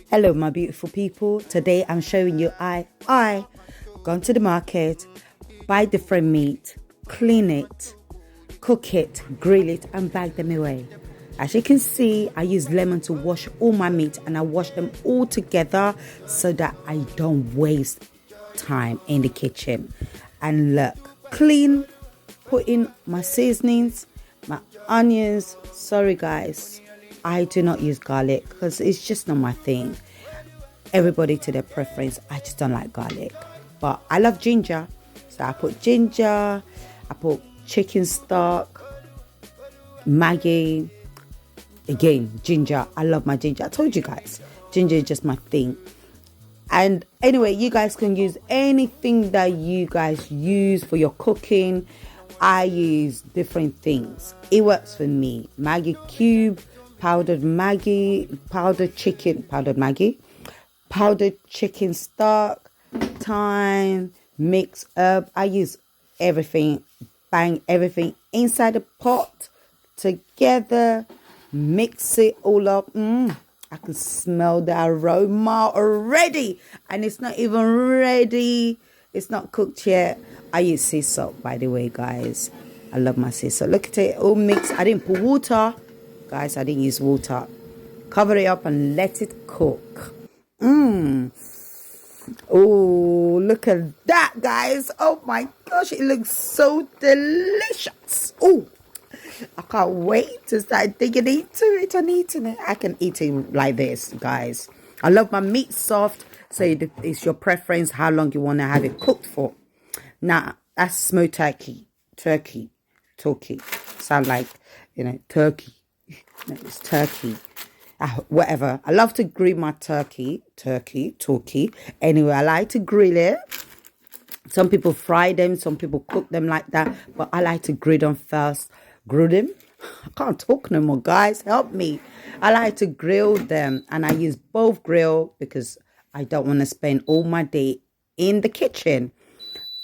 Hello my beautiful people. Today I'm showing you I gone to the market, buy different meat, clean it, cook it, grill it and bag them away. As you can see, I use lemon to wash all my meat and I wash them all together so that I don't waste time in the kitchen. And look, clean, put in my seasonings, my onions. Sorry guys, I do not use garlic because it's just not my thing. Everybody to their preference. I just don't like garlic, but I love ginger, so I put ginger, I put chicken stock, Maggi. Again, ginger. I love my ginger. I told you guys, ginger is just my thing. And anyway, you guys can use anything that you guys use for your cooking. I use different things. It works for me. Maggi cube, powdered Maggi, powdered chicken, powdered Maggi, powdered chicken stock, thyme, mixed herb. I use everything, bang everything inside the pot together, mix it all up. I can smell the aroma already, and it's not even ready. It's not cooked yet. I use sea salt, by the way, guys. I love my sea salt. Look at it, all mixed. I didn't put water, guys. I didn't use water. Cover it up and let it cook. Oh, look at that, guys. Oh my gosh, it looks so delicious. Oh, I can't wait to start digging into it and eating it. I can eat it like this, guys. I love my meat soft, so it's your preference how long you want to have it cooked for. Now, that's smoked turkey. Turkey. Sound like, turkey. No, it's turkey. Whatever. I love to grill my turkey. Anyway, I like to grill it. Some people fry them, some people cook them like that, but I like to grill them first. Grill them? I can't talk no more, guys. Help me. I like to grill them, and I use both grill because I don't want to spend all my day in the kitchen.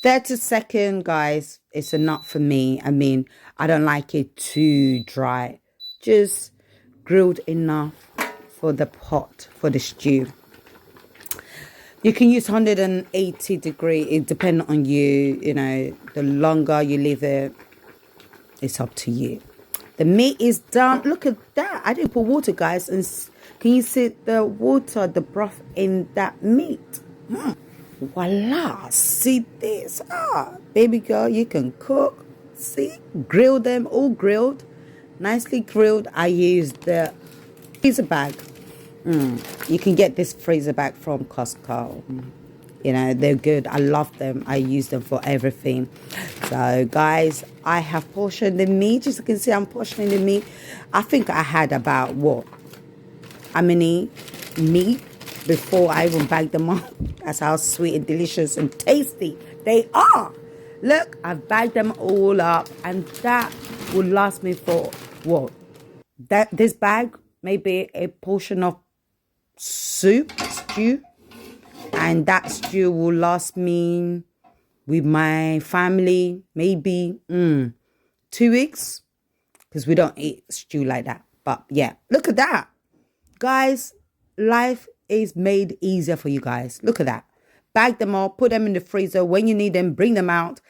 30 seconds, guys, it's enough for me. I mean, I don't like it too dry. Just grilled enough for the pot, for the stew. You can use 180 degree. It depends on you. The longer you leave it, it's up to you. The meat is done. Look at that. I didn't put water, guys. And can you see the water, the broth in that meat? Voila. See this. Baby girl, you can cook. See? Grill them, all grilled. Nicely grilled. I used the freezer bag. You can get this freezer bag from Costco. They're good. I love them. I use them for everything. So, guys, I have portioned the meat. As you can see, I'm portioning the meat. I think I had about, how many meat before I even bagged them up. That's how sweet and delicious and tasty they are. Look, I've bagged them all up, and that will last me for, this bag may be a portion of stew, and that stew will last me with my family maybe 2 weeks, because we don't eat stew like that. But yeah, look at that, guys. Life is made easier for you guys. Look at that. Bag them all, put them in the freezer. When you need them, bring them out